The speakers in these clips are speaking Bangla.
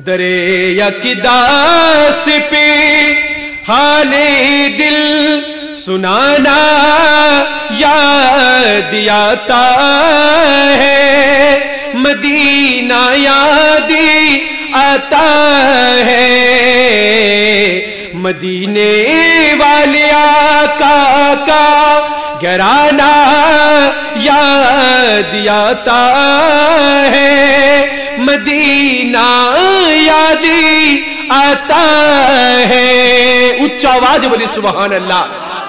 दरे यकदास पे हाले दिल सुनाना याद आता है, मदीना याद आता है, मदीने वाले आका का घराना याद आता है, मदीना याद आता है। उच्च आवाज बोली सुबहान अल्लाह।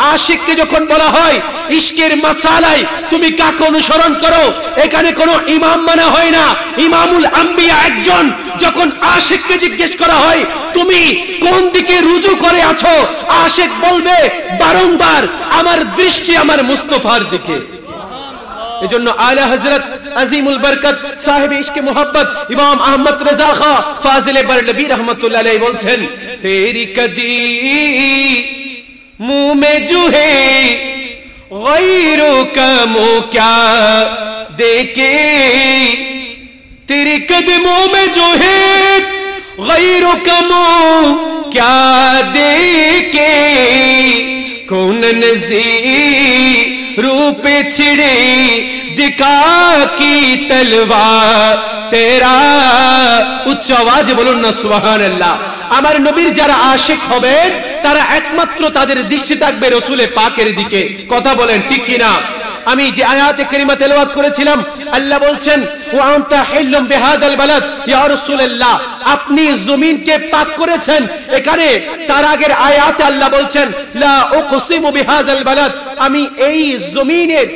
आशिकকে যখন বলা হয় ইশকের মাসালায় তুমি কাকে অনুসরণ করো, এখানে কোনো ইমাম মানা হয় না, ইমামুল আম্বিয়া একজন। যখন আশিককে জিজ্ঞেস করা হয় তুমি কোন দিকে রুজু করে আছো, আশিক বলবে বারংবার আমার দৃষ্টি আমার মুস্তাফার দিকে। এজন্য আলা হযরত আজিমুল বরকত সাহেব ইশকে মোহাব্বত ইমাম আহমদ রেজা খাঁ ফাজিলে বরলবি রহমাতুল্লাহ আলাইহি বলছেন, তেরি কদি मुंह में जूहे गैरों का मुंह क्या देखे, तेरे कदमों में जो है गैरों का मुंह क्या देखे, कौन नज़ीर रूप छिड़े दिखा की तलवार तेरा। उच्च आवाज बोलুন না সুবহানাল্লাহ। আমার নবীর যারা আশিক হবেন তারা একমাত্র তাদের দৃষ্টি থাকবে রাসূলে পাকের দিকে। কথা বলেন ঠিক কি না? আমি যে আয়াতে কারিমা তেলাওয়াত করেছিলাম, আল্লাহ বলছেন ওয়া আনতা হিল্লুম বিহাদাল বালাদ ইয়া রাসূলুল্লাহ, আপনি জমিনকে পাক করেছেন। এখানে তার আগের আয়াতে আল্লাহ বলছেন লা উকসিমু বিহাদাল বালাদ, আমি এই জমিনের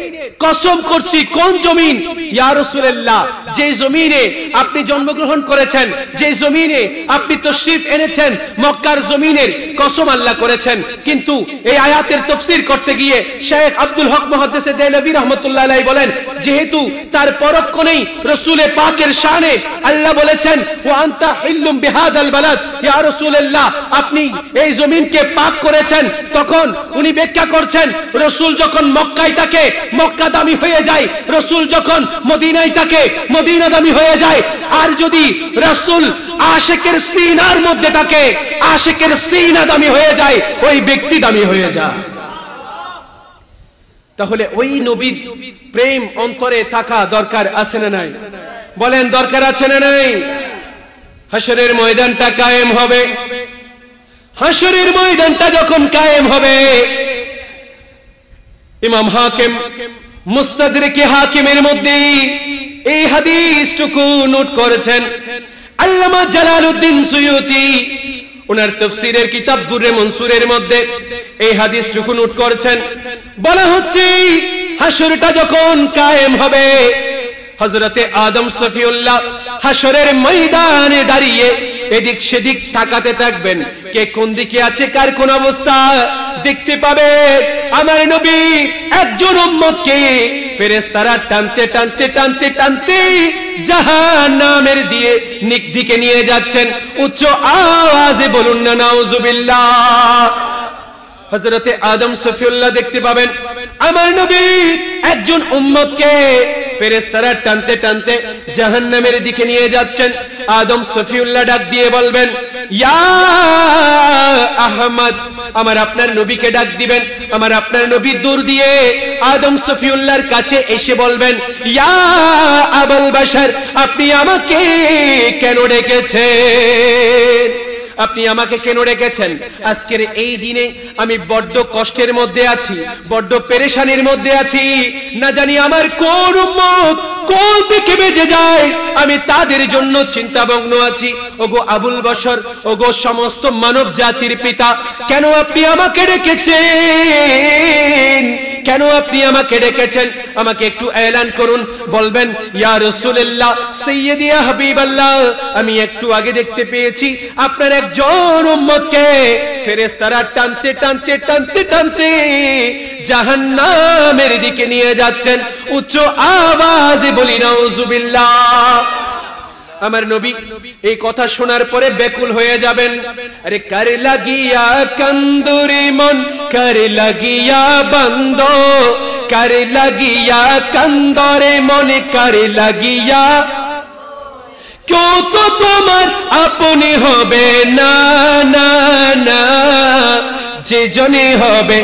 কসম করছি। কোন জমিন? ইয়া রাসূলুল্লাহ, যে জমিনে আপনি জন্মগ্রহণ করেছেন, যে জমিনে আপনি তাশরীফ এনেছেন, মক্কার জমিনের কসম আল্লাহ করেছেন। কিন্তু এই আয়াতের তাফসীর করতে গিয়ে শেখ আব্দুল হক মুহাদ্দিসে দেহলভী রাহমাতুল্লাহ আলাইহি বলেন, যেহেতু তার পরোক্ষ নেই রাসূলে পাকের শানে আল্লাহ বলেছেন ওয়া আনতা হিল্লুম বিহাদাল বালাদ ইয়া রাসূলুল্লাহ, আপনি এই জমিনকে পাক করেছেন। তখন উনি ব্যাখ্যা করছেন রাসূল যখন মক্কায় থাকে মক্কা দামি হয়ে যায়, রাসূল যখন মদিনায় থাকে মদিনা দামি হয়ে যায়। আর যদি রাসূল আশিকের সিনার মধ্যে থাকে, আশিকের সিনা দামি হয়ে যায়, ওই ব্যক্তি দামি হয়ে যায়। তাহলে ওই নবীর প্রেম অন্তরে থাকা দরকার আছে না নাই? বলেন দরকার আছে না নাই? হাশরের ময়দানটা কায়েম হবে, হাশরের ময়দানটা যখন কায়েম হবে, ইমাম হাকিম মুস্তাদরিকে হাকিমের মধ্যে এই হাদিসটুকু নোট করেছেন। আল্লামা জালালউদ্দিন সুয়ুতি ওনার তাফসীরের কিতাব দুররে মনসুরের মধ্যে এই হাদিসটুকু নোট করেছেন। বলা হচ্ছে হাশরটা যখন কায়েম হবে, হযরতে আদম সফিউল্লাহ হাশরের ময়দানে দাঁড়িয়ে এদিক সেদিক তাকাতে থাকবেন, কে কোন দিকে আছে, কার কোন অবস্থা দেখতে পাবে। আমার নবী একজন উম্মতকে ফেরেশতারা টানতে টানতে টানতে টানতে জাহান্নামের দিকে নিয়ে যাচ্ছেন। উচ্চ আওয়াজে বলুন না নাউজুবিল্লাহ। হযরতে আদম সফিউল্লাহ দেখতে পাবেন আমার নবী একজন উম্মতকে ফেরেশতারা টানতে টানতে জাহান্নামের দিকে নিয়ে যাচ্ছেন। আদম সফিউল্লাহ ডাক দিয়ে বলবেন ইয়া আহমদ, আমার আপনার নবীকে ডাক দিবেন। আমার আপনার নবী দূর দিয়ে আদম সফিউল্লাহর কাছে এসে বলবেন ইয়া আবুল বাশার, আপনি আমাকে কেন ডেকেছেন? আপনি আমাকে কেন ডেকেছেন? আজকের এই দিনে আমি বড্ড কষ্টের মধ্যে আছি, বড্ড পেরেশানির মধ্যে আছি, না জানি আমার কোন উম্মত কোন দিকে বেজে যায়, আমি তাদের জন্য চিন্তামগ্ন আছি। ওগো আবুল বশর, ওগো সমস্ত মানব জাতির পিতা, কেন আপনি আমাকে ডেকেছেন? কেন আপনি আমাকে ডেকেছেন? আমাকে একটু এলান করুন। বলবেন ইয়া রাসূলুল্লাহ, সাইয়্যিদি ইয়া হাবিবাল্লাহ, আমি একটু আগে দেখতে পেয়েছি আপনার একজন উম্মতকে ফেরেশতারা টানতে টানতে টানতে টানতে জাহান্নামের দিকে নিয়ে যাচ্ছেন। উচ্চ আওয়াজে বলি নাউজুবিল্লাহ। আমার নবী এই কথা শোনার পরে ব্যাকুল হয়ে যাবেন। আরে কার লাগিয়া কন্দুরি মন, কার লাগিয়া বন্ধ, কার লাগিয়া কন্দরে মন, কার লাগিয়া কেউ তো তোমার আপনি হবে না না না, যে জনে হবে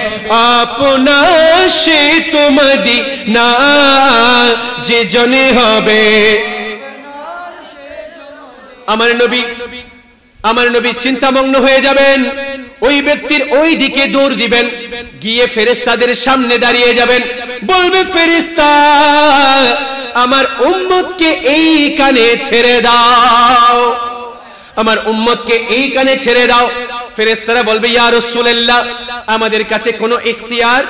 আপনার সে তোমাদি না, যে জনে হবে। আমার নবী চিন্তামগ্ন হয়ে যাবেন, ওই ব্যক্তির ওই দিকে দৌড় দিবেন, গিয়ে ফেরেশতাদের সামনে দাঁড়িয়ে যাবেন, বলবে ফেরেশতা আমার উম্মতকে এই কানে ছেড়ে দাও, আমার উম্মতকে এই কানে ছেড়ে দাও। ফেরেশতারা বলবে ইয়া রাসূলুল্লাহ আমাদের কাছে কোনো ইখতিয়ার,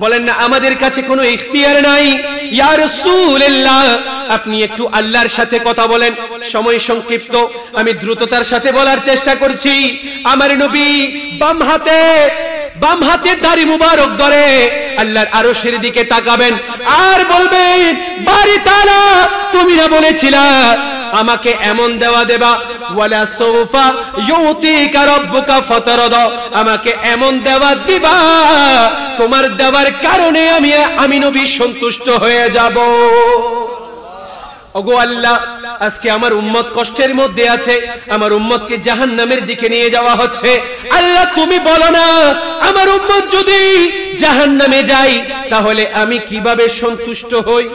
বলেন না আমাদের কাছে কোনো ইখতিয়ার নাই। ইয়া রাসূলুল্লাহ আপনি একটু আল্লাহর সাথে কথা বলেন, সময় সংক্ষিপ্ত, আমি দ্রুততার সাথে বলার চেষ্টা করছি। আমার নবী বাম হাতে দাড়ি মুবারক ধরে আল্লাহর আরশের দিকে তাকাবেন আর বলবেন বাড়ি তাআলা তুমি না বলেছিলা আমাকে এমন দেওয়া দেবা, ওয়ালা সাউফা ইউতিকা রাব্বুকা ফাতারদা, আমাকে এমন দেওয়া দিবা তোমার দেওয়ার কারণে আমি নবী সন্তুষ্ট হয়ে যাব। ওগো আল্লাহ আজকে আমার উম্মত কষ্টের মধ্যে আছে, আমার উম্মতকে জাহান্নামের দিকে নিয়ে যাওয়া হচ্ছে, আল্লাহ তুমি বলো না আমার উম্মত যদি জাহান্নামে যায় তাহলে আমি কিভাবে সন্তুষ্ট হই,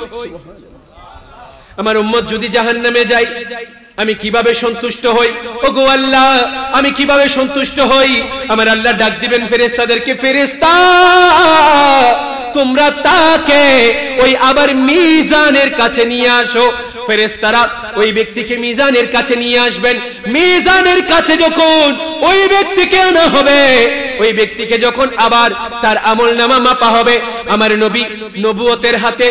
আমার উম্মত যদি জাহান্নামে যায় আমি কিভাবে সন্তুষ্ট হই, ওগো আল্লাহ আমি কিভাবে সন্তুষ্ট হই। আমার আল্লাহ ডাক দিবেন ফেরেশতাদেরকে, ফেরেশতা তোমরা তাকে ওই আবার মিজানের কাছে নিয়ে আসো। ফেরেশতারা ওই ব্যক্তিকে মিজানের কাছে নিয়ে আসবেন, মিজানের কাছে যখন ওই ব্যক্তিকে আনা হবে, ওই ব্যক্তিকে যখন আবার তার আমলনামা মাপা হবে, আমার নবী নবুয়তের হাতে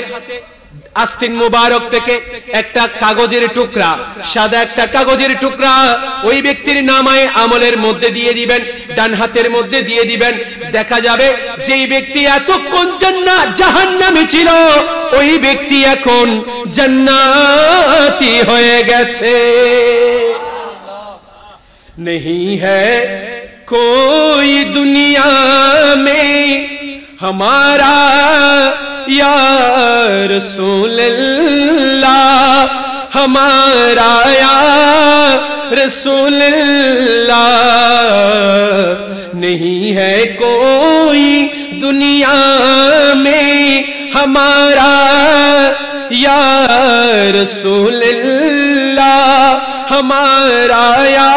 আস্তিন মুবারক থেকে একটা কাগজের টুকরা, সাদা একটা কাগজের টুকরা ওই ব্যক্তির নামায়ে আমলের মধ্যে দিয়ে দিবেন, ডান হাতের মধ্যে দিয়ে দিবেন। দেখা যাবে যেই ব্যক্তি এতক্ষণ জাহান্নামে ছিল ওই ব্যক্তি এখন জান্নাতি হয়ে গেছে। नहीं है कोई दुनिया में हमारा या रसूल अल्लाह, हमारा या रसूल अल्लाह, नहीं है कोई दुनिया में हमारा या रसूल अल्लाह, हमारा या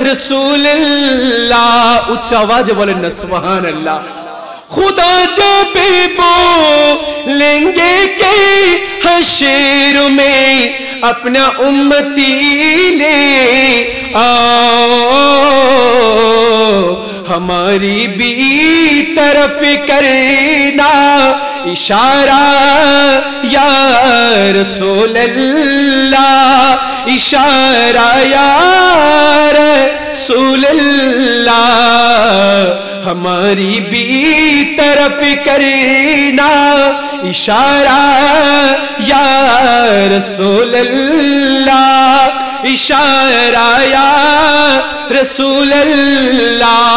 रसूल अल्लाह। उच्च आवाज बोलें ना सुभान अल्लाह। खुदा जब बोलेंगे के हशर में अपना उम्मती ले आओ, हमारी भी तरफ करना इशारा या रसूल अल्लाह, इशारा या रसूल अल्लाह, हमारी भी तरफ करना इशारा या रसूल अल्लाह, इशारा या रसूल अल्लाह।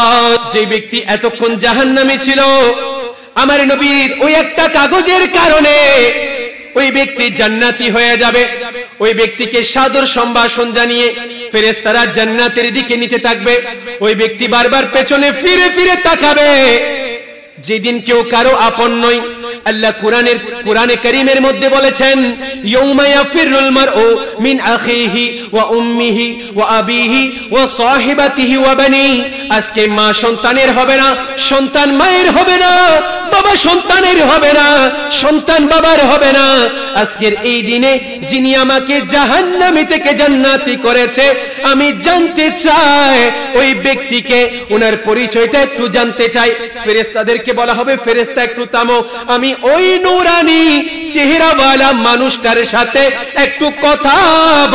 যে ব্যক্তি এতক্ষণ জাহান্নামে ছিল আমার নবীর ওই একটা কাগজের কারণে ওই ব্যক্তি জান্নাতি হয়ে যাবে। ওই ব্যক্তিকে সাদর সম্ভাষণ জানিয়ে ফেরেশতারা জান্নাতের দিকে নিতে থাকবে। ওই ব্যক্তি বারবার পেছনে ফিরে ফিরে তাকাবে। যেদিন কেউ কারো আপন নয়, আল্লাহ কোরআনে কারীমের মধ্যে বলেছেন ইয়াউমা ইয়াফিরুল মারউ মিন আখিহি ওয়া উম্মিহি ওয়া আবিহি ওয়া সাহিবাতিহি ওয়া বানি। আজকে মা সন্তানের হবে না, সন্তান মায়ের হবে না, বাবা সন্তানের হবে না, সন্তান বাবার হবে না। আজকের এই দিনে যিনি আমাকে জাহান্নামী থেকে জান্নাতি করেছে আমি জানতে চাই ওই ব্যক্তিকে, ওনার পরিচয়টা একটু জানতে চাই। ফেরেশতাদেরকে বলা হবে ফেরেশতা একটু থামো, আমি ওই নূরানি চেহারাওয়ালা মানুষটার সাথে একটু কথা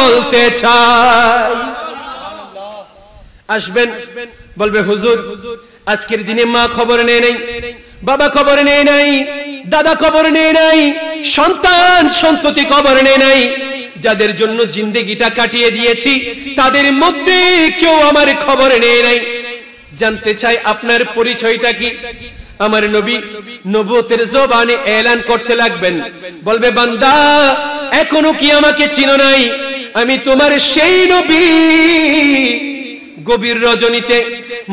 বলতে চাই। আসবেন, বলবে হুজুর আজকের দিনে মা খবর নেয় নাই, বাবা খবর নেয় নাই, দাদা খবর নেয় নাই, সন্তান সন্ততি খবর নেয় নাই, যাদের জন্য জিন্দেগিটা কাটিয়ে দিয়েছি তাদের মধ্যে কেউ আমার খবর নেয় নাই। জানতে চাই আপনার পরিচয়টা কি? আমার নবী নবুয়তের জবানে এলান করতে লাগবেন, বলবে বান্দা এখনো কি আমাকে চিনো নাই? আমি তোমার সেই নবী। গভীর রজনীতে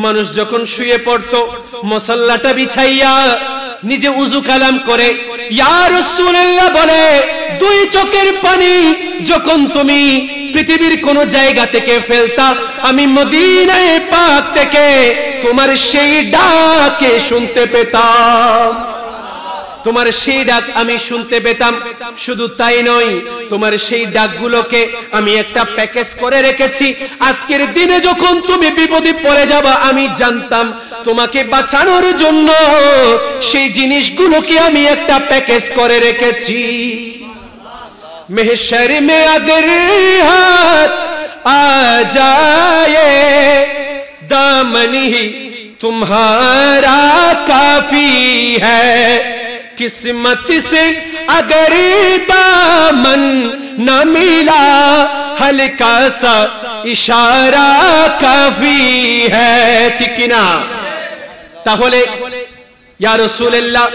মানুষ যখন শুয়ে পড়তো, মুসাল্লাটা বিছাইয়া নিজে উযু কালাম করে ইয়া রাসূলুল্লাহ বলে, দুই চোখের পানি যখন তুমি পৃথিবীর কোন জায়গা থেকে ফেলতা, আমি মদিনায়ে পাক থেকে তোমার সেই ডাকে শুনতে পেতাম। তোমার সেই ডাক আমি শুনতে পেতাম। শুধু তাই নয়, তোমার সেই ডাকগুলোকে আমি একটা প্যাকেজ করে রেখেছি। আজকের দিনে যখন তুমি বিপদে পড়ে যাবা, আমি জানতাম তোমাকে বাঁচানোর জন্য সেই জিনিসগুলোকে আমি একটা প্যাকেজ করে রেখেছি। महशर में अगर हाथ आ जाए, दामन ही तुम्हारा काफी है। किस्मत से अगर दामन न मिला, हल्का सा इशारा काफी है। ठीक ना? তাহলে ইয়া রাসূলুল্লাহ,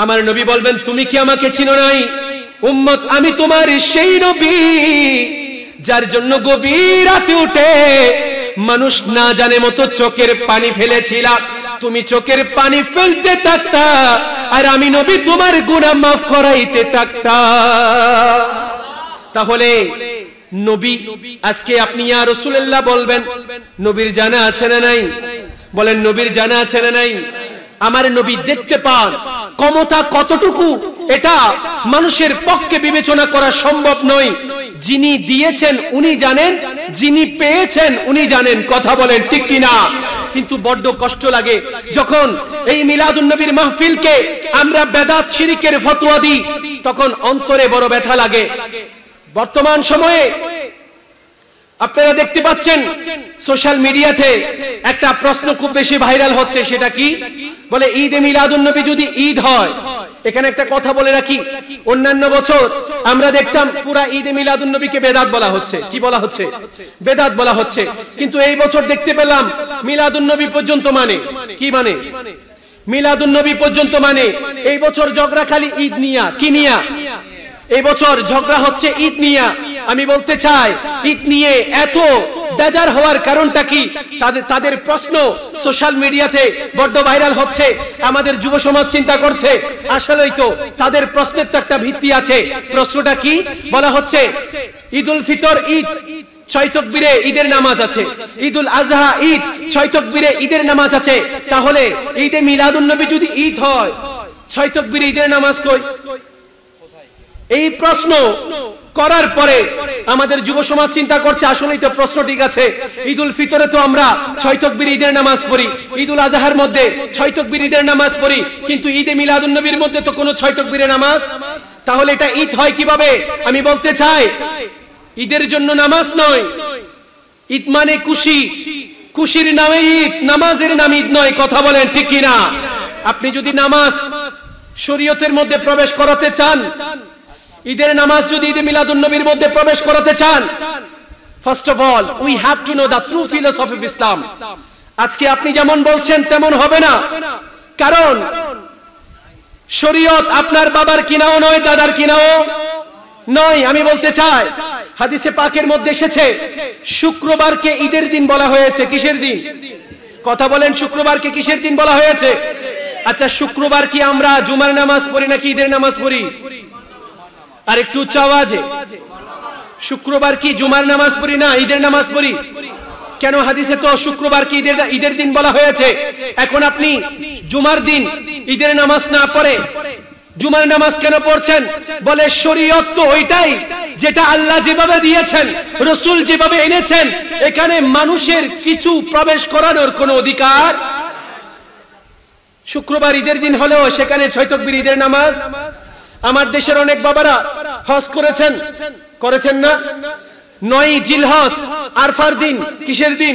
আমার নবী বলবেন, তুমি কি আমাকে চিনো নাই? উম্মত, আমি তোমার সেই নবী যার জন্য গভীর রাতে উঠে মানুষ না জানে মতো চোখের পানি ফেলেছিলাম। তুমি চোখের পানি ফেলতে থাকতা, আর আমি নবী তোমার গুনাহ মাফ করাইতে থাকতাম। তাহলে নবী, আজকে আপনি ইয়া রাসূলুল্লাহ বলবেন, নবীর জানা আছে না নাই? বলেন, নবীর জানা আছে না নাই? আমার নবী দেখতে পান, ক্ষমতা কতটুকু এটা মানুষের পক্ষে বিবেচনা করা সম্ভব নয়। যিনি দিয়েছেন উনি জানেন, যিনি পেয়েছেন উনি জানেন। কথা বলেন ঠিক কিনা? কিন্তু বড্ড কষ্ট লাগে যখন এই মিলাদুন নবীর মাহফিলকে আমরা বেদাত শিরকের ফতোয়া দিই, তখন অন্তরে বড় ব্যথা লাগে। বর্তমান সময়ে আপনারা দেখতে পাচ্ছেন সোশ্যাল মিডিয়াতে একটা প্রশ্ন খুব বেশি ভাইরাল হচ্ছে। সেটা কি? বলে, ঈদে মিলাদুন নবী যদি ঈদ হয়, এখানে একটা কথা বলে রাখি, অন্যান্য বছর আমরা দেখতাম পুরা ঈদে মিলাদুন নবীকে বেদাত বলা হচ্ছে। কি বলা হচ্ছে? বেদাত বলা হচ্ছে। কিন্তু এই বছর দেখতে পেলাম মিলাদুন নবী পর্যন্ত মানে কি? মানে মিলাদুন নবী পর্যন্ত মানে। এই বছর ঝগড়া খালি ঈদ নিয়া। কি নিয়া? এই বছর ঝগড়া হচ্ছে ঈদ নিয়া। আমি বলতে চাই, ঈদ নিয়ে এত বেজার হওয়ার কারণটা কি? তাদের প্রশ্ন সোশ্যাল মিডিয়াতে বড্ড ভাইরাল হচ্ছে। আমাদের যুব সমাজ চিন্তা করছে, আসলেই তো তাদের প্রশ্নের তো একটা ভিত্তি আছে। প্রশ্নটা কি? বলা হচ্ছে ঈদুল ফিতর ঈদ, 6 তাকবীরে ঈদের নামাজ আছে। ঈদুল আজহা ঈদ, 6 তাকবীরে ঈদের নামাজ আছে। তাহলে ঈদে মিলাদুন নবী যদি ঈদ হয়, 6 তাকবীরে ঈদের নামাজ কই? এই প্রশ্ন করার পরে আমাদের যুব সমাজ চিন্তা করছে, আসলেই তো প্রশ্ন ঠিক আছে। ঈদুল ফিতরে তো আমরা 6 তাকবীর ঈদের নামাজ পড়ি, ঈদুল আজহার মধ্যে 6 তাকবীর ঈদের নামাজ পড়ি, কিন্তু ঈদে মিলাদুন নবীর মধ্যে তো কোনো 6 তাকবীরের নামাজ। তাহলে এটা ঈদ হয় কিভাবে? আমি বলতে চাই, ঈদের জন্য নামাজ নয়। ঈদ মানে খুশি, খুশির নামে ঈদ, নামাজের নাম ঈদ নয়। কথা বলেন ঠিক কিনা? আপনি যদি নামাজ শরীয়তের মধ্যে প্রবেশ করাতে চান, ঈদের নামাজ যদি ঈদে মিলাদুন নবীর মধ্যে প্রবেশ করাতে চান, first of all we have to know the true philosophy of Islam. আজকে আপনি যেমন বলছেন তেমন হবে না, কারণ শরীয়ত আপনার বাবার কিনাও নয়, দাদার কিনাও নয়। আমি বলতে চাই, হাদিসে পাকের মধ্যে এসেছে শুক্রবারকে ঈদের দিন বলা হয়েছে। কিসের দিন? কথা বলেন, শুক্রবারকে কিসের দিন বলা হয়েছে? আচ্ছা, শুক্রবার কি আমরা জুমার নামাজ পড়ি নাকি ঈদের নামাজ পড়ি? আর একটু উচ্চ আওয়াজে, শুক্রবার কি জুমার নামাজ পড়ি না ঈদের নামাজ পড়ি? কেন? হাদিসে তো শুক্রবার কি ঈদের দিন বলা হয়েছে। এখন আপনি জুমার দিন ঈদের নামাজ না পড়ে জুমার নামাজ কেন পড়ছেন? বলে শরীয়ত তো ওইটাই যেটা আল্লাহ যেভাবে দিয়েছেন, রাসূল যেভাবে এনেছেন, এখানে মানুষের কিছু প্রবেশ করানোর কোনো অধিকার। শুক্রবার ঈদের দিন হলেও সেখানে 6 তাকবীর ঈদের নামাজ। আমার দেশের অনেক বাবারা হজ করেছেন না? 9 জিলহজ আরফার দিন। কিসের দিন?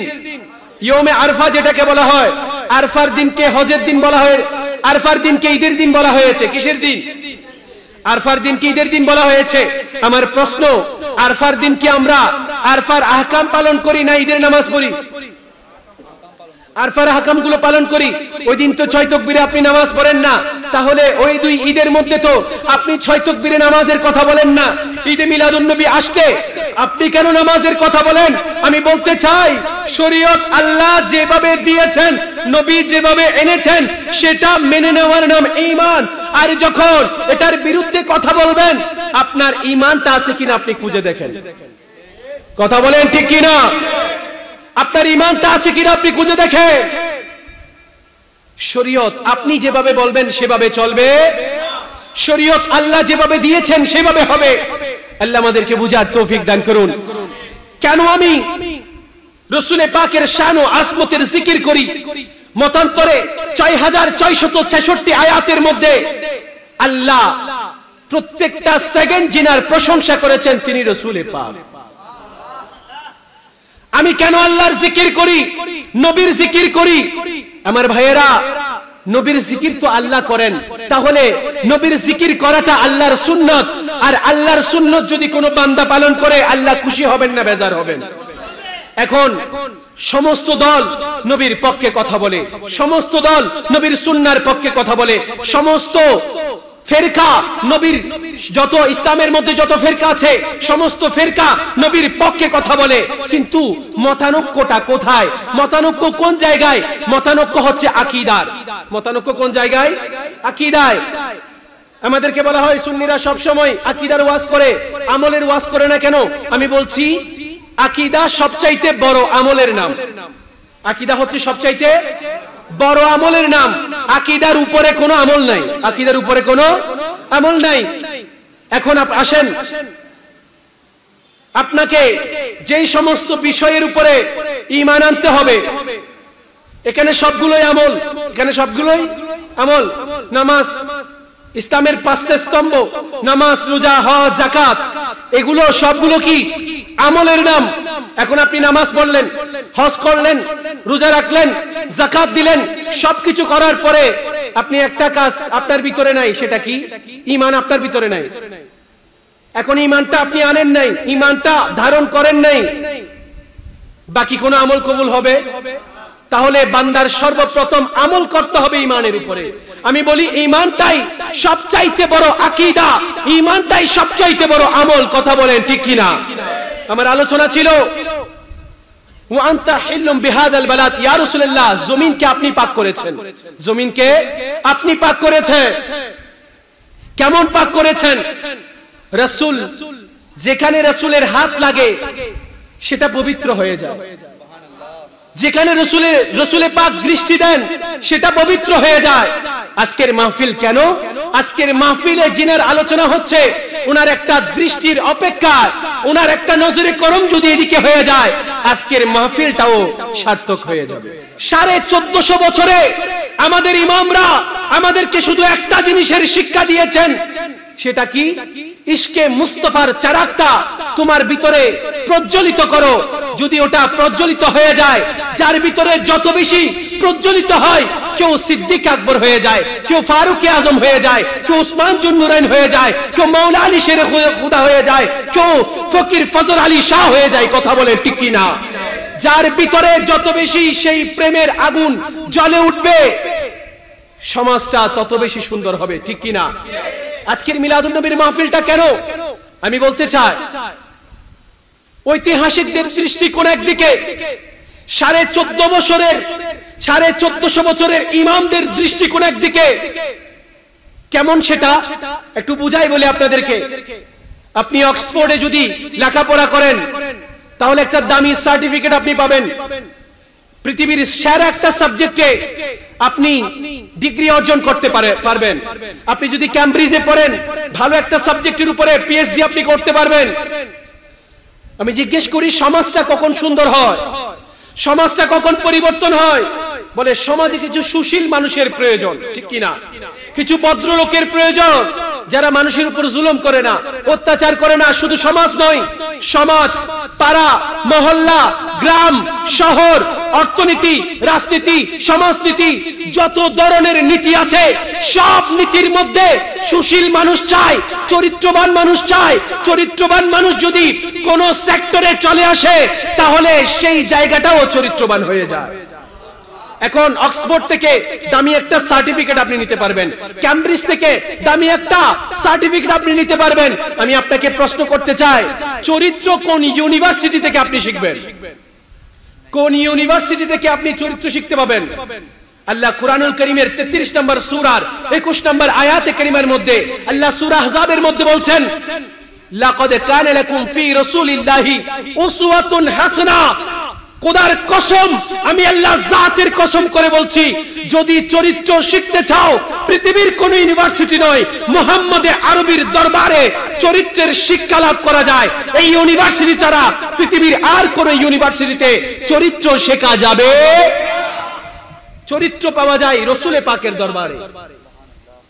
ইয়মে আরফা যেটাকে বলা হয়। আরফার দিনকে হজের দিন বলা হয়, আরফার দিনকে ঈদের দিন বলা হয়েছে। কিসের দিন? আরফার দিনকে ঈদের দিন বলা হয়েছে। আমার প্রশ্ন, আরফার দিন কি আমরা আরফার আহকাম পালন করি না ঈদের নামাজ পড়ি? আরফার হাকামগুলো পালন করি, ওই দিন তো 6 তাকবীরে আপনি নামাজ পড়েন না, তাহলে ওই 2 ঈদের মধ্যে তো আপনি 6 তাকবীরে নামাজের কথা বলেন না। ঈদে মিলাদুন নবী আসলে আপনি কেন নামাজের কথা বলেন? আমি বলতে চাই, শরীয়ত আল্লাহ যেভাবে দিয়েছেন, নবী যেভাবে এনেছেন, সেটা মেনে নেওয়ার নাম ঈমান। আর যখন এটার বিরুদ্ধে কথা বলবেন, আপনার ঈমানটা আছে কিনা আপনি খুঁজে দেখেন। কথা বলেন ঠিক কিনা? আপনার ঈমানটা আছে কিনা আপনি খুঁজে দেখেন। শরীয়ত আপনি যেভাবে বলবেন সেভাবে চলবে, শরীয়ত আল্লাহ যেভাবে দিয়েছেন সেভাবে হবে। আল্লাহ আমাদেরকে বুঝার তৌফিক দান করুন। কেন আমি রাসূল পাকের শান ও আজমতের জিকির করি? মতান্তরে ৬৬৬৬ আয়াতের মধ্যে আল্লাহ প্রত্যেকটা সেকেন্ড জিনার প্রশংসা করেছেন তিনি রাসূল পাক। আমি কেন আল্লাহর জিকির করি, নবীর জিকির করি? আমার ভাইয়েরা, নবীর জিকির তো আল্লাহ করেন, তাহলে নবীর জিকির করাটা আল্লাহর সুন্নত। আর আল্লাহর সুন্নত যদি কোনো বান্দা পালন করে, আল্লাহ খুশি হবেন না বেজার হবেন? এখন সমস্ত দল নবীর পক্ষে কথা বলে, সমস্ত দল নবীর সুন্নাহর পক্ষে কথা বলে, সমস্ত ফেরকা নবীর, যত ইসলামের মধ্যে যত ফেরকা আছে সমস্ত ফেরকা নবীর পক্ষে কথা বলে, কিন্তু মতানৈক্যটা কোথায়? মতানৈক্য কোন জায়গায়? মতানৈক্য হচ্ছে আকীদার। মতানৈক্য কোন জায়গায়? আকীদায়। আমাদেরকে বলা হয় সুন্নিরা সব সময় আকীদার ওয়াজ করে, আমলের ওয়াজ করে না কেন? আমি বলছি, আকীদা সবচাইতে বড় আমলের নাম। আকীদা হচ্ছে সবচাইতে বড় আমলের নাম। আকীদার উপরে কোনো আমল নাই, আকীদার উপরে কোনো আমল নাই। এখন আসেন, আপনাকে যেই সমস্ত বিষয়ের উপরে ঈমান আনতে হবে, এখানে সবগুলোই আমল, এখানে সবগুলোই আমল। নামাজ, ইসলামের 5টা স্তম্ভ, নামাজ, রোজা, হজ, যাকাত, এগুলো সবগুলো কি আমলের নাম। এখন আপনি নামাজ পড়লেন, হজ করলেন, রোজা রাখলেন, যাকাত দিলেন, সবকিছু করার পরে আপনি একটা কাজ আপনার ভিতরে নাই, সেটা কি? ঈমান আপনার ভিতরে নাই। এখন ঈমানটা আপনি আনেন নাই, ঈমানটা ধারণ করেন নাই, বাকি কোন আমল কবুল হবে? তাহলে বান্দার সর্বপ্রথম আমল করতে হবে ঈমানের উপরে। আমি বলি ঈমানটাই সবচাইতে বড় আকীদা, ঈমানটাই সবচাইতে বড় আমল। কথা বলেন ঠিক কিনা? আমার আলোচনা ছিল ওয়া আনতা হিল্লুম বিহাদাল বালাদ, ইয়া রাসূলুল্লাহ, জমিনকে আপনি পাক করেছেন, জমিনকে আপনি পাক করেছেন। কেমন পাক করেছেন? রাসূল, যেখানে রাসূলের হাত লাগে সেটা পবিত্র হয়ে যায়, যেখানে রাসূলে পাক দৃষ্টি দেন সেটা পবিত্র হয়ে যায়। আজকের মাহফিল কেন? আজকের মাহফিলে জিনের আলোচনা হচ্ছে, ওনার একটা দৃষ্টির অপেক্ষা, ওনার একটা নজরে করম যদি এদিকে হয়ে যায়, আজকের মাহফিলটাও সার্থক হয়ে যাবে। 1450 বছরে আমাদের ইমামরা আমাদেরকে শুধু একটা জিনিসের শিক্ষা দিয়েছেন, সেটা কি? ইশকে মুস্তাফার চারাকটা তোমার ভিতরে প্রজ্বলিত করো। যদি ওটা প্রজ্বলিত হয়ে যায়, যার ভিতরে যত বেশি প্রজ্বলিত হয়, কেউ সিদ্দিক আকবর হয়ে যায়, কেউ ফারুক আজম হয়ে যায়, কেউ উসমান জুন্নুরাইন হয়ে যায়, কেউ মাওলা আলী শেরে খুদা হয়ে যায়, কেউ ফকির ফজল আলী শাহ হয়ে যায়। কথা বলে ঠিক কি না? যার ভিতরে যত বেশি সেই প্রেমের আগুন জ্বলে উঠবে, সমাজটা তত বেশি সুন্দর হবে। ঠিক কি না? আজকের মিলাদুন নবীর মাহফিলটা কেন? আমি বলতে চাই, ঐতিহাসিকদের দৃষ্টিকোণ একদিকে, 1450 বছরের ইমামদের দৃষ্টিকোণ একদিকে। কেমন সেটা একটু বুঝাই বলি আপনাদেরকে। আপনি অক্সফোর্ডে যদি লেখাপড়া করেন, তাহলে একটা দামি সার্টিফিকেট আপনি পাবেন। পৃথিবীর সেরা একটা সাবজেক্টে আপনি ডিগ্রি অর্জন করতে পারবেন। আপনি যদি ক্যামব্রিজে পড়েন, ভালো একটা সাবজেক্টের উপরে পিএইচডি আপনি করতে পারবেন। আমি জিজ্ঞেস করি, সমাজটা কখন সুন্দর হয়? সমাজটা কখন পরিবর্তন হয়? বলে সমাজে কিছু সুশীল মানুষের প্রয়োজন। ঠিক কিনা? কিছু ভদ্রলোকের প্রয়োজন, যারা মানুষের উপর জুলুম করে না, অত্যাচার করে না। শুধু সমাজ নয়, সমাজ, পাড়া, মহল্লা, গ্রাম, শহর, অর্থনীতি, রাজনীতি, সমাজনীতি, যত ধরনের নীতি আছে, সব নীতির মধ্যে সুশীল মানুষ চায়, চরিত্রবান মানুষ চায়। চরিত্রবান মানুষ যদি কোন সেক্টরে চলে আসে, তাহলে সেই জায়গাটাও চরিত্রবান হয়ে যায়। এখন অক্সফোর্ড থেকে দামি একটা সার্টিফিকেট আপনি নিতে পারবেন, ক্যামব্রিজ থেকে দামি একটা সার্টিফিকেট আপনি নিতে পারবেন। আমি আপনাকে প্রশ্ন করতে চাই, চরিত্র কোন ইউনিভার্সিটি থেকে আপনি শিখবেন? কোন ইউনিভার্সিটি থেকে আপনি চরিত্র শিখতে পাবেন? আল্লাহ কুরআনুল কারীমের 33 নম্বর সূরার 21 নম্বর আয়াতে কারীমার মধ্যে আল্লাহ সূরা আহজাবের মধ্যে বলছেন, লাকাদ কানা লাকুম ফি রাসূলিল্লাহি উসওয়াতুন হাসানা। খোদার কসম, আমি আল্লাহ জাতের কসম করে বলছি, যদি চরিত্র শিখতে চাও পৃথিবীর কোন ইউনিভার্সিটি নয়, মুহাম্মদে আরবির দরবারে চরিত্রের শিক্ষা লাভ করা যায়। এই ইউনিভার্সিটি ছাড়া পৃথিবীর আর কোন ইউনিভার্সিটিতে চরিত্র শেখা যাবে? চরিত্র পাওয়া যায় রাসূলে পাকের দরবারে।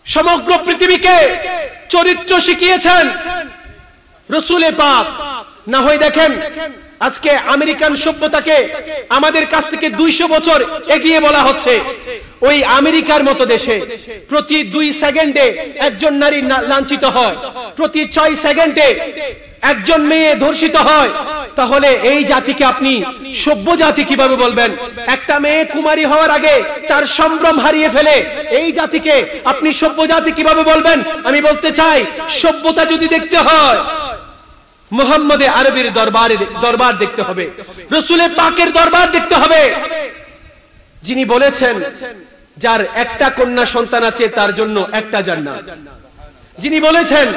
সমগ্র পৃথিবীকে চরিত্র শিখিয়েছেন রাসূলে পাক। না হয় দেখেন, আজকে আমেরিকান সভ্যতাকে আমাদের কাছ থেকে 200 বছর এগিয়ে বলা হচ্ছে। ওই আমেরিকার মতো দেশে প্রতি 2 সেকেন্ডে একজন নারী লাঞ্ছিত হয়, প্রতি 6 সেকেন্ডে একজন মেয়ে ধর্ষিত হয়। তাহলে এই জাতিকে আপনি সভ্য জাতি কিভাবে বলবেন? একটা মেয়ে কুমারী হওয়ার আগে তার সম্ভ্রম হারিয়ে ফেলে, এই জাতিকে আপনি সভ্য জাতি কিভাবে বলবেন? আমি বলতে চাই, সভ্যতা যদি দেখতে হয় মুহাম্মদে আরবির দরবার দেখতে হবে, রাসূলে পাকের দরবার দেখতে হবে, যিনি বলেছেন যার একটা কন্যা সন্তান আছে তার জন্য একটা জান্নাত। যিনি বলেছেন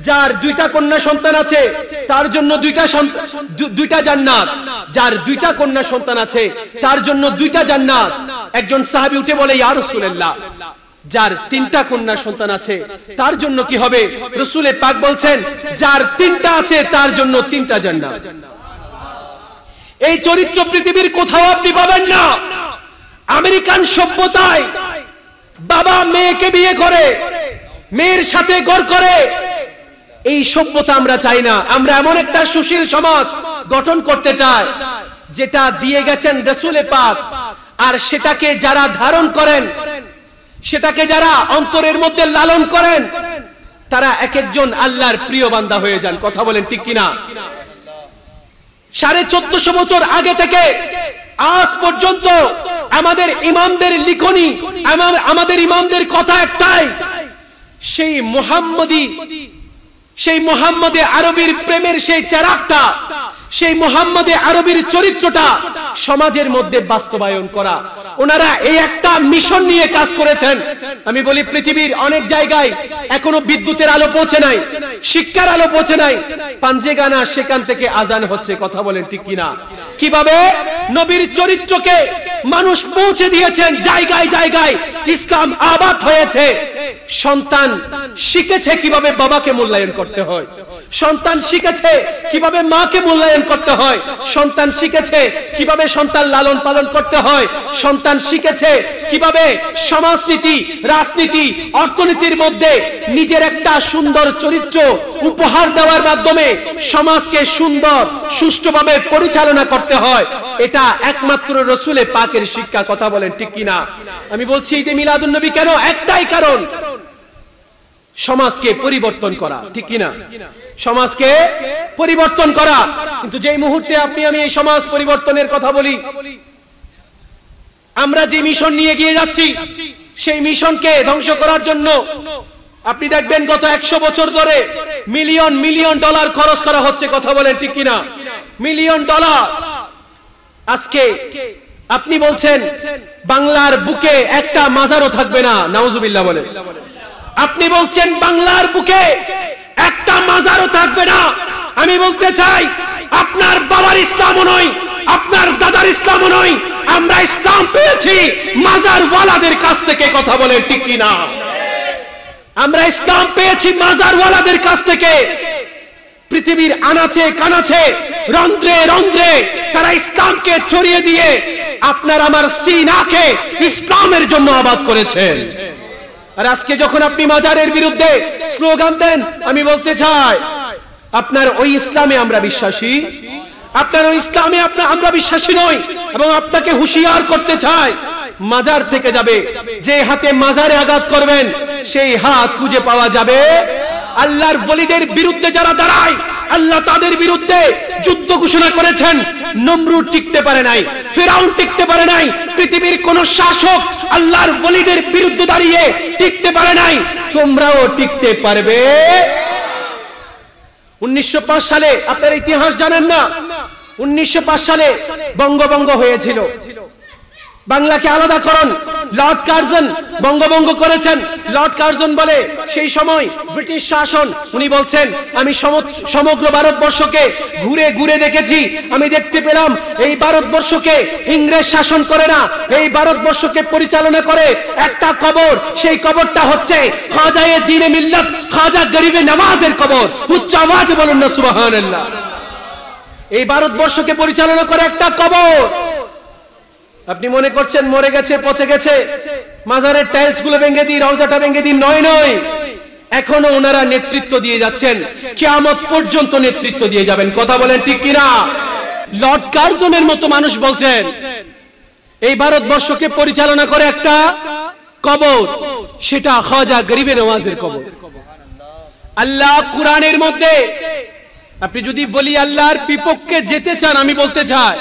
যার 2টা কন্যা সন্তান আছে তার জন্য 2টা জান্নাত, যার 2টা কন্যা সন্তান আছে তার জন্য 2টা জান্নাত। একজন সাহাবী উঠে বলে, ইয়া রাসূলুল্লাহ, যার 3টা কন্যা সন্তান আছে তার জন্য কি হবে? রাসূলে পাক বলছেন, যার 3টা আছে তার জন্য 3টা জান্নাত। এই চরিত্র পৃথিবীর কোথাও আপনি পাবেন না। আমেরিকান সভ্যতায় বাবা মেয়েকে বিয়ে করে, মেয়ের সাথে ঘর করে, এই সভ্যতা আমরা চাই না। আমরা এমন একটা সুশীল সমাজ গঠন করতে চাই যেটা দিয়ে গেছেন রাসূলে পাক, আর সেটাকে যারা ধারণ করেন, সেটাকে যারা অন্তরের মধ্যে লালন করেন, তারা এক একজন আল্লাহর প্রিয় বান্দা হয়ে যান। কথা বলেন ঠিক কিনা? 1450 বছর আগে থেকে আজ পর্যন্ত আমাদের ইমামদের লিখনি, আমাদের ইমামদের কথা একটাই, সেই মুহাম্মদে আরবির প্রেমের সেই চেরাগটা, সেই মুহাম্মদে আরবির চরিত্রটা সমাজের মধ্যে বাস্তবায়ন করা। ওনারা এই একটা মিশন নিয়ে কাজ করেছেন। আমি বলি, পৃথিবীর অনেক জায়গায় এখনো বিদ্যুতের আলো পৌঁছে নাই, শিক্ষার আলো পৌঁছে নাই, পাঞ্জেগানা সেখান থেকে আজান হচ্ছে। কথা বলেন ঠিক কিনা? কিভাবে নবীর চরিত্রকে মানুষ পৌঁছে দিয়েছেন জায়গায় জায়গায়, ইসলাম আবাদ হয়েছে। সন্তান শিখেছে কিভাবে বাবাকে মূল্যায়ন করতে হয়, সন্তান শিখেছে কিভাবে মাকে মূল্যায়ন করতে হয়, সন্তান শিখেছে কিভাবে সন্তান লালন পালন করতে হয়, সন্তান শিখেছে কিভাবে সমাজনীতি, রাজনীতি, অর্থনীতির মধ্যে নিজের একটা সুন্দর চরিত্র উপহার দেওয়ার মাধ্যমে সমাজকে সুন্দর সুষ্ঠুভাবে পরিচালনা করতে হয়। এটা একমাত্র রাসূলে পাকের শিক্ষা। কথা বলেন ঠিক কিনা? আমি বলছি, ঈদে মিলাদুন নবী কেন? একটাই কারণ, সমাজকে পরিবর্তন করা। ঠিক কিনা? সমাজকে পরিবর্তন করা। কিন্তু যেই মুহূর্তে আপনি আমি এই সমাজ পরিবর্তনের কথা বলি, আমরা যে মিশন নিয়ে এগিয়ে যাচ্ছি, সেই মিশনকে ধ্বংস করার জন্য আপনি দেখবেন গত 100 বছর ধরে মিলিয়ন মিলিয়ন ডলার খরচ করা হচ্ছে। কথা বলেন ঠিক কিনা? Million dollar. আজকে আপনি বলছেন বাংলার বুকে একটা মাজারও থাকবে না, নাউজুবিল্লাহ বলেন। আপনি বলছেন বাংলার বুকে একটা মাজারও থাকবে না। আমি বলতে চাই, আপনার বাবার ইসলামও নয়, আপনার দাদার ইসলামও নয়, আমরা ইসলাম পেয়েছি মাজার ওয়ালাদের কাছ থেকে। কথা বলেন ঠিক কিনা? আমরা ইসলাম পেয়েছি মাজার ওয়ালাদের কাছ থেকে। পৃথিবীর আনাচে কানাচে, রন্ধ্রে রন্ধ্রে তারা ইসলামকে ছড়িয়ে দিয়ে আপনার আমার সিনাকে ইসলামের জন্য আবাদ করেছেন। আর আজকে যখন আপনি মাজারের বিরুদ্ধে স্লোগান দেন, আমি বলতে চাই, আপনার ওই ইসলামে আমরা বিশ্বাসী, আপনার ওই ইসলামে আমরা বিশ্বাসী নই। এবং আপনাকে হুঁশিয়ার করতে চাই, মাজার থেকে যাবে, যে হাতে মাজারে আঘাত করবেন সেই হাত খুঁজে পাওয়া যাবে। আল্লাহর ওলিদের বিরুদ্ধে যারা দাঁড়ায়, আল্লাহ তাদের বিরুদ্ধে যুদ্ধ ঘোষণা করেছেন। নমরুদ টিকতে পারে নাই, ফিরাউন টিকতে পারে নাই, পৃথিবীর কোন শাসক আল্লাহর ওলিদের বিরুদ্ধে দাঁড়িয়ে টিকতে পারে নাই। তোমরাও টিকতে পারবে। 1905 সালে, আপনারা ইতিহাস জানেন না, 1905 সালে বঙ্গভঙ্গ হয়েছিল। বাংলাকে আলাদা করুন, লর্ড কার্জন বঙ্গভঙ্গ করেছেন। লর্ড কার্জন বলে সেই সময় ব্রিটিশ শাসন, উনি বলছেন আমি সমগ্র ভারতবর্ষকে ঘুরে ঘুরে দেখেছি, আমি দেখতে পেলাম এই ভারতবর্ষকে ইংরেজ শাসন করে না, এই ভারতবর্ষকে পরিচালনা করে একটা কবর, সেই কবরটা হচ্ছে খাজায়ে দ্বীনে মিল্লাত, খাজা গরিবে নওয়াজের কবর। উচ্চ আওয়াজে বলুন না সুবহানাল্লাহ। এই ভারতবর্ষকে পরিচালনা করে একটা কবর। আপনি মনে করছেন মরে গেছে, পচে গেছে, মাজারের টাইলস গুলো ভেঙে দিই, রওজাটা ভেঙে দিই, নয় নয়, এখনো ওনারা নেতৃত্ব দিয়ে যাচ্ছেন, কিয়ামত পর্যন্ত নেতৃত্ব দিয়ে যাবেন। কথা বলেন ঠিক কিনা? লর্ড কার্জনের মতো মানুষ বলছেন এই ভারতবর্ষকে পরিচালনা করে একটা কবর, সেটা খাজা গরিবে নওয়াজের কবর। আল্লাহ কুরআনের মধ্যে, আপনি যদি বলি আল্লাহর বিপক্ষে যেতে চান, আমি বলতে চাই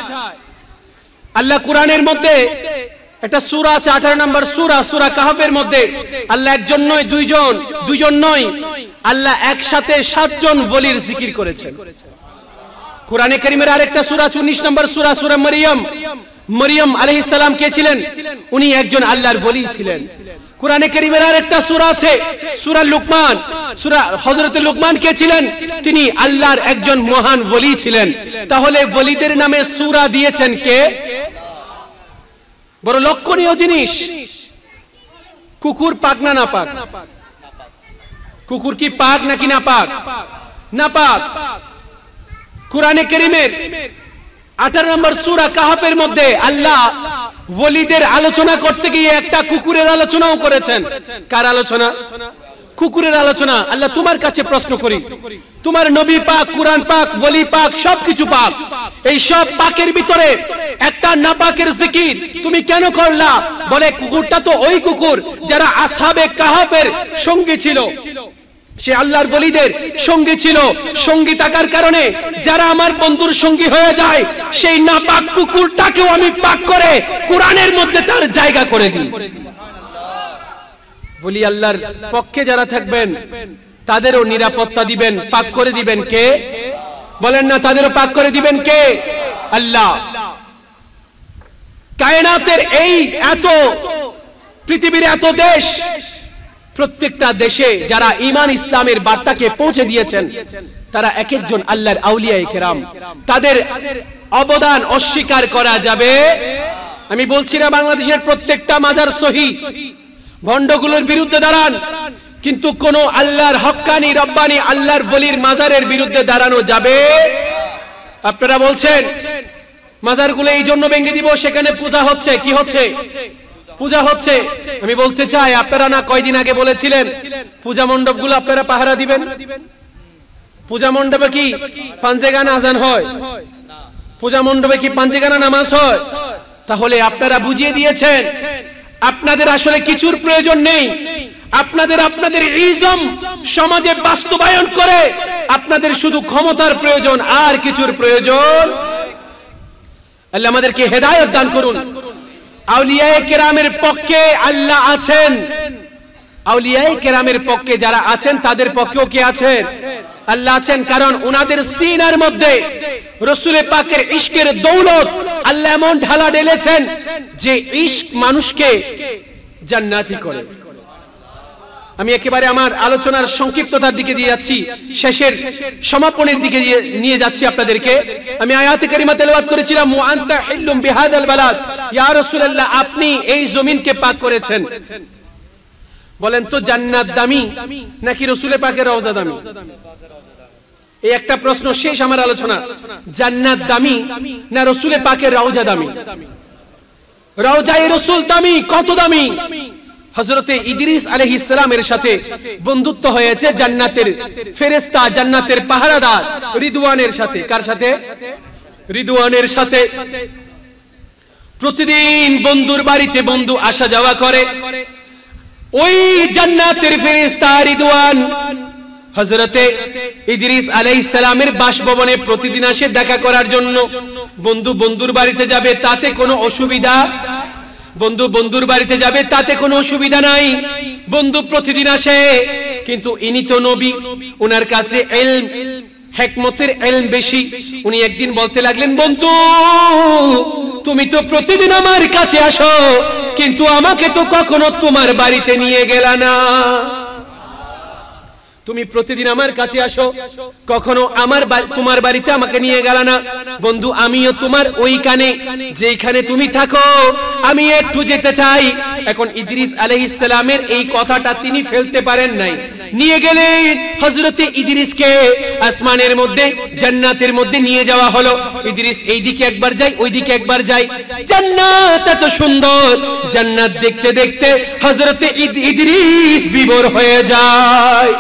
আল্লাহ কুরআনের মধ্যে একটা সূরা আছে, 18 নম্বর সূরা, সূরা কাহফের মধ্যে আল্লাহ একজন নয়, দুইজন নয়, আল্লাহ একসাথে 7 জন ওলির জিকির করেছেন। কুরআনে কারীমের আরেকটা সূরা 19 নম্বর সূরা, সূরা মরিয়ম আলাইহিস সালাম কে ছিলেন? উনি একজন আল্লাহর ওলি ছিলেন। কুরআনে কারীমের আরেকটা সূরা আছে, সূরা লুকমান, সূরা হযরত লুকমান কে ছিলেন? তিনি আল্লাহর একজন মহান ওলি ছিলেন। তাহলে ওলিদের নামে সূরা দিয়েছেন কে? বড় লক্ষণীয় জিনিস। কুকুর পাক না না পাক? কুকুর কি পাক নাকি না পাক? না পাক। কুরআনে কারীমের 18 নম্বর সূরা কাহফের মধ্যে আল্লাহ ওলিদের আলোচনা করতে গিয়ে একটা কুকুরের আলোচনাও করেছেন। কার আলোচনা? কুকুরের আলোচনা। আল্লাহ তোমার কাছে প্রশ্ন করি, তোমার নবী পাক, কুরআন পাক, ওলি পাক, সবকিছু পাক, এই সব পাকের ভিতরে একটা নাপাকের জিকির তুমি কেন করলা? বলে কুকুরটা তো ওই কুকুর যারা আসহাবে কাহফের সঙ্গী ছিল, সে আল্লাহর ওলিদের সঙ্গী ছিল। সঙ্গী থাকার কারণে যারা আমার বন্ধুর সঙ্গী হয়ে যায়, সেই নাপাক কুকুরটাকেও আমি পাক করে কুরআনের মধ্যে তার জায়গা করে দিই। বলি আল্লাহর পক্ষে যারা থাকবেন তাদেরও নিরাপত্তা দিবেন, পাক করে দিবেন কে? বলেন না, তাদেরও পাক করে দিবেন কে? আল্লাহ। কায়নাতের এই এত পৃথিবীর এত দেশ, প্রত্যেকটা দেশে যারা ঈমান ইসলামের বার্তাকে পৌঁছে দিয়েছেন, তারা এক একজন আল্লাহর আউলিয়ায়ে কেরাম। তাদের অবদান অস্বীকার করা যাবে? আমি বলছি না বাংলাদেশের প্রত্যেকটা মাজার সহিহ, ভণ্ডগুলোর বিরুদ্ধে দাঁড়ান, কিন্তু কোন আল্লাহর হক্কানি রব্বানি আল্লাহর ওলির মাজারের বিরুদ্ধে দাঁড়ানো যাবে? আপনারা বলছেন মাজারগুলো এই জন্য ভেঙে দিব, সেখানে পূজা হচ্ছে। কি হচ্ছে? পূজা হচ্ছে। আমি বলতে চাই, আপনারা না কয়দিন আগে বলেছিলেন পূজা মণ্ডপগুলো আপনারা পাহারা দিবেন? পূজা মণ্ডপে কি পাঞ্জেগানা আজান হয়? পূজা মণ্ডপে কি পাঞ্জেগানা নামাজ হয়? তাহলে আপনারা বুঝিয়ে দিয়েছেন আপনাদের আসলে কিছুর প্রয়োজন নেই। আপনাদের ইজম সমাজে বাস্তবায়ন করে আপনাদের শুধু ক্ষমতার প্রয়োজন, আর কিছুর প্রয়োজন। আল্লাহ আমাদেরকে হেদায়েত দান করুন। আউলিয়ায়ে কেরামের পক্ষে আল্লাহ আছেন। আউলিয়ায়ে কেরামের পক্ষে যারা আছেন তাদের পক্ষেও কে আছেন? আল্লাহ আছেন। কারণ ওনাদের সিনার মধ্যে রাসূল পাকের ইশকের দৌলত আল্লাহ এমন ঢালা ঢেলেছেন যে ইশক মানুষকে জান্নাতি করে। আমি একেবারে আমার আলোচনার সংক্ষিপ্ততার দিকে দিয়ে যাচ্ছি, শেষের সমাপনের দিকে নিয়ে যাচ্ছি আপনাদেরকে। আমি আয়াতে কারিমা তেলাওয়াত করেছিলাম, ওয়া আনতা হিল্লুম বিহাদাল বালাদ, ইয়া রাসূলুল্লাহ আপনি এই জমিনকে পাক করেছেন। বলেন তো জান্নাত দামি নাকি রাসূল পাকের রওজা দামি? এই একটা প্রশ্ন, শেষ আমার আলোচনা। জান্নাত দামি না রাসূল পাকের রওজা দামি? রওজায়ে রাসূল দামি। কত দামি? হযরতে ইদ্রিস আলাইহিস সালামের সাথে বন্ধুত্ব হয়েছে জান্নাতের ফেরেশতা, জান্নাতের পাহারাদার রিদওয়ানের সাথে। কার সাথে? রিদওয়ানের সাথে। প্রতিদিন বন্ধুর বাড়িতে বন্ধু আসা যাওয়া করে। ওই জান্নাতের ফেরেশতা রিদওয়ান হযরতে ইদ্রিস আলাইহিস সালামের বাসভবনে প্রতিদিন আসে দেখা করার জন্য। বন্ধু বন্ধুর বাড়িতে যাবে তাতে কোনো অসুবিধা, বন্ধু বন্ধুর বাড়িতে যাবে তাতে কোনো অসুবিধা নাই। বন্ধু প্রতিদিন আসে, কিন্তু ইনি তো নবী, ওনার কাছে ইলম হিকমতের ইলম বেশি। উনি একদিন বলতে লাগলেন, বন্ধু তুমি তো প্রতিদিন আমার কাছে আসো, কিন্তু আমাকে তো কখনো তোমার বাড়িতে নিয়ে গেলা না। তুমি প্রতিদিন আমার কাছে আসো, কখনো তোমার বাড়িতে আমাকে নিয়ে গেলা না। বন্ধু আমিও তোমার ওইখানে যেখানে তুমি থাকো আমি একটু যেতে চাই। এখন ইদ্রিস আলাইহিস সালামের এই কথাটা তিনি ফেলতে পারেন নাই, নিয়ে গেলেন হযরতে ইদ্রিসকে আসমানের মধ্যে জান্নাতের মধ্যে নিয়ে যাওয়া হলো। ইদ্রিস এইদিকে একবার যায়, ওইদিকে একবার যায়। জান্নাত এত সুন্দর, জান্নাত দেখতে দেখতে হযরতে ইদ্রিস বিভোর হয়ে যায়।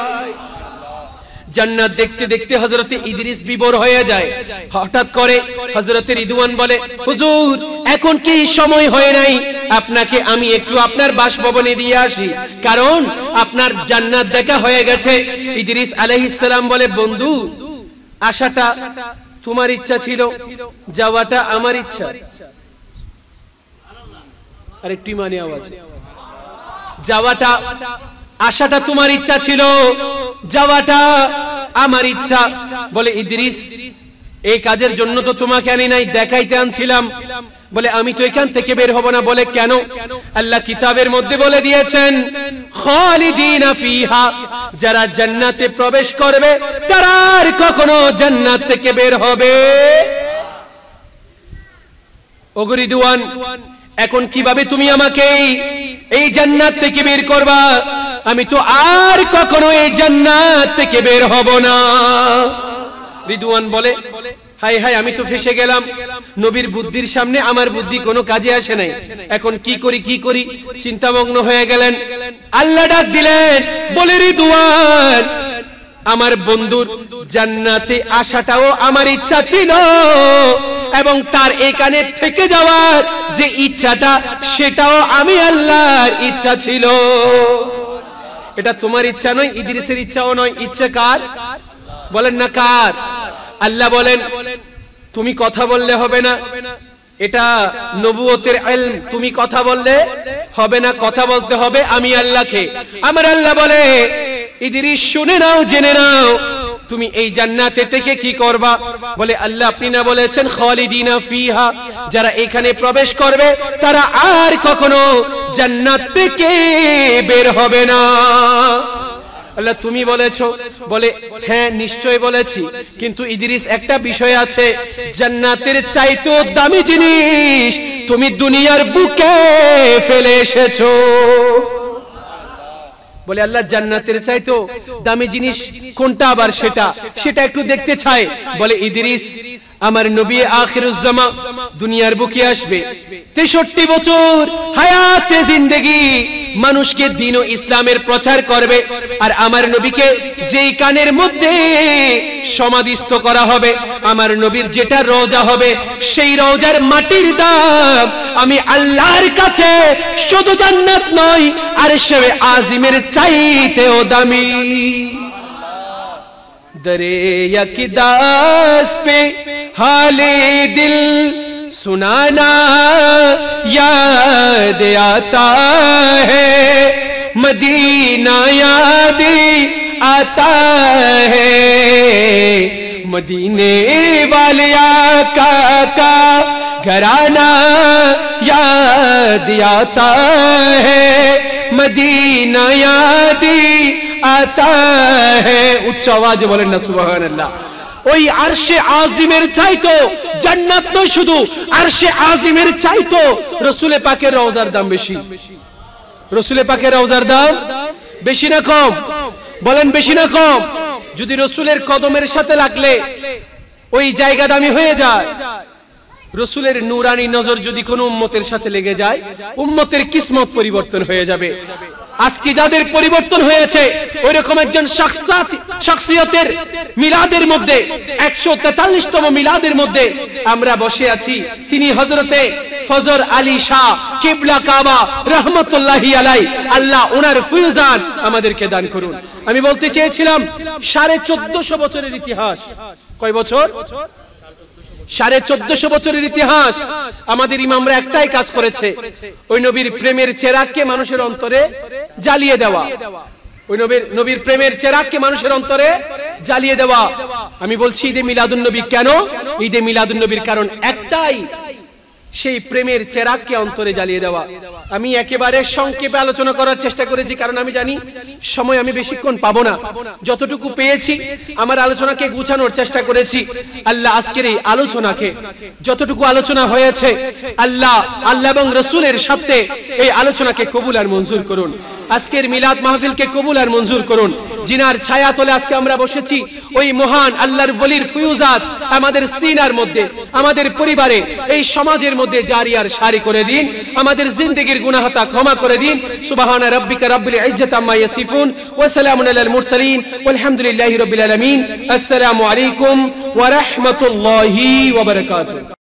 জান্নাত দেখতে দেখতে হযরতে ইদ্রিস বিভোর হয়ে যায়। হঠাৎ করে হযরতে রিদওয়ান বলে, হুজুর এখন কি সময় হয় নাই, আপনাকে আমি একটু আপনার বাসভবনে দিয়ে আসি, কারণ আপনার জান্নাত দেখা হয়ে গেছে। ইদ্রিস আলাইহিস সালাম বলে, বন্ধু আশাটা তোমার ইচ্ছা ছিল, যাওয়াটা আমার ইচ্ছা। আরেকটু মানে আওয়াজ, যাওয়াটা আশাটা তোমার ইচ্ছা ছিল, যাওয়াটা আমার ইচ্ছা। বলে ইদ্রিস এই কাজের জন্য তো তোমাকে আনি নাই, দেখাইতে আনছিলাম। বলে আমি তো এখান থেকে বের হব না। বলে কেন? আল্লাহ কিতাবের মধ্যে বলে দিয়েছেন, খালিদিনা ফিহা, যারা জান্নাতে প্রবেশ করবে তারা আর কখনো জান্নাত থেকে বের হবে। ওগো রিদওয়ান, এখন কিভাবে তুমি আমাকে এই জান্নাত থেকে বের করবা? আমি তো আর কখনো এই জান্নাত থেকে বের হব না। রিদওয়ান বলে, হাই হাই আমি তো ফেসে গেলাম, নবীর বুদ্ধির সামনে আমার বুদ্ধি কোনো কাজে আসে নাই, এখন কি করি কি করি চিন্তামগ্ন হয়ে গেলেন। আল্লাহ ডাক দিলেন, বলে রিদওয়ান আমার বন্ধুর জান্নাতে আসাটাও আমার ইচ্ছা ছিল, এবং তার এখানে থেকে যাওয়ার যে ইচ্ছাটা সেটাও আমি আল্লাহর ইচ্ছা ছিল। এটা তোমার ইচ্ছা নয়, ইদ্রিসের ইচ্ছাও নয়। ইচ্ছা কার? বলেন না কার? আল্লাহ বলেন, তুমি কথা বললে হবে না, এটা নবুয়তের ইলম, তুমি কথা বললে হবে না, কথা বলতে হবে আমি আল্লাহকে। আমার আল্লাহ বলে, ইদ্রিস শুনে নাও, জেনে নাও, তুমি এই জান্নাতে থেকে কি করবা? বলে আল্লাহ আপনি না বলেছেন খালিদিনা ফিহা, যারা এখানে প্রবেশ করবে তারা আর কখনো জান্নাত থেকে বের হবে না। আল্লাহ তুমি বলেছো? বলে হ্যাঁ নিশ্চয় বলেছি, কিন্তু ইদ্রিস একটা বিষয় আছে, জান্নাতের চাইতেও দামি জিনিস তুমি দুনিয়ার বুকে ফেলে এসেছো। বলে আল্লাহ জান্নাতের চাইতেও দামি জিনিস কোনটা আবার? সেটা একটু দেখতে চাই। বলে ইদ্রিস আমার নবী আখিরুজ জামা দুনিয়ার বুকে আসবে, 63 বছর হায়াতে জিন্দেগি মানুষকে দ্বীন ও ইসলামের প্রচার করবে। আর আমার নবীকে যেই কানের মধ্যে সমাধিস্থ করা হবে, আমার নবীর যেটা রওজা হবে, সেই রওজার মাটির দাম আমি আল্লাহর কাছে শুধু জান্নাত নয় আরশে আজিমের চাইতেও দামি। दरे यकदास पे हाले दिल सुनाना याद आता है, मदीना याद आता है, मदीने वाले आका का घराना याद आता है, मदीना याद आता है। उच्च आवाज बोलें ना सुबहानाल्लाह। ওই আরশে আজিমের চাইতো জান্নাত নয়, শুধু আরশে আজিমের চাইতো রাসূল পাকের রওজার দাম বেশি। রাসূল পাকের রওজার দাম বেশি না কম? বলেন বেশি না কম? যদি রাসূলের কদমের সাথে লাগলে ওই জায়গা দামি হয়ে যায়, রসুলের নূরানি নজর যদি কোনো উম্মতের সাথে লেগে যায়, উম্মতের কিসমত পরিবর্তন হয়ে যাবে। আজকে যাদের পরিবর্তন হয়েছে ওই রকম একজন শখসিয়তের মিলাদের মধ্যে 143তম মিলাদের মধ্যে আমরা বসে আছি। তিনি হযরতে ফজর আলী শাহ কিবলা কাবা রহমতুল্লাহি আলাই, আল্লাহ ওনার ফয়জান আমাদেরকে দান করুন। আমি বলতে চেয়েছিলাম 1450 বছরের ইতিহাস। কয় বছর? 1450 বছরের ইতিহাস। আমাদের ইমামরা একটাই কাজ করেছে, ওই নবীর প্রেমের চেরাগকে মানুষের অন্তরে জ্বালিয়ে দেওয়া। ওই নবীর প্রেমের চেরাগকে মানুষের অন্তরে জ্বালিয়ে দেওয়া। আমি বলছি ঈদে মিলাদুন নবী কেন? ঈদে মিলাদুন নবীর কারণ একটাই, সেই প্রেমের চেরাগকে অন্তরে জ্বালিয়ে দেওয়া। আমি একেবারে সংক্ষেপে আলোচনা করার চেষ্টা করেছি, কারণ আমি জানি সময় আমি বেশিক্ষণ পাবো না। যতটুকু পেয়েছি আমার আলোচনাকে গুছানোর চেষ্টা করেছি। আল্লাহ আজকের এই আলোচনাকে, যতটুকু আলোচনা হয়েছে, আল্লাহ এবং রাসূলের সাথে এই আলোচনাকে কবুল আর মঞ্জুর করুন। আজকের মিলাদ মাহফিলকে কবুল আর মঞ্জুর করুন। জিনার ছায়া তলে আজকে আমরা বসেছি, ওই মহান আল্লাহর ওলির ফয়জাত আমাদের সিনার মধ্যে, আমাদের পরিবারে, এই সমাজের মধ্যে জারি আর সারি করে দিন। আমাদের জিন্দেগীর গুনাহ তা ক্ষমা করে দিন। সুবহান রাব্বিকা রাব্বিল ইজ্জাতি আম্মা ইয়াসিফুন ওয়া সালামুন আলাল মুরসালিন ওয়ালহামদুলিল্লাহি রাব্বিল আলামিন। আসসালামু আলাইকুম ওয়া রাহমাতুল্লাহি ওয়া বারাকাতুহু।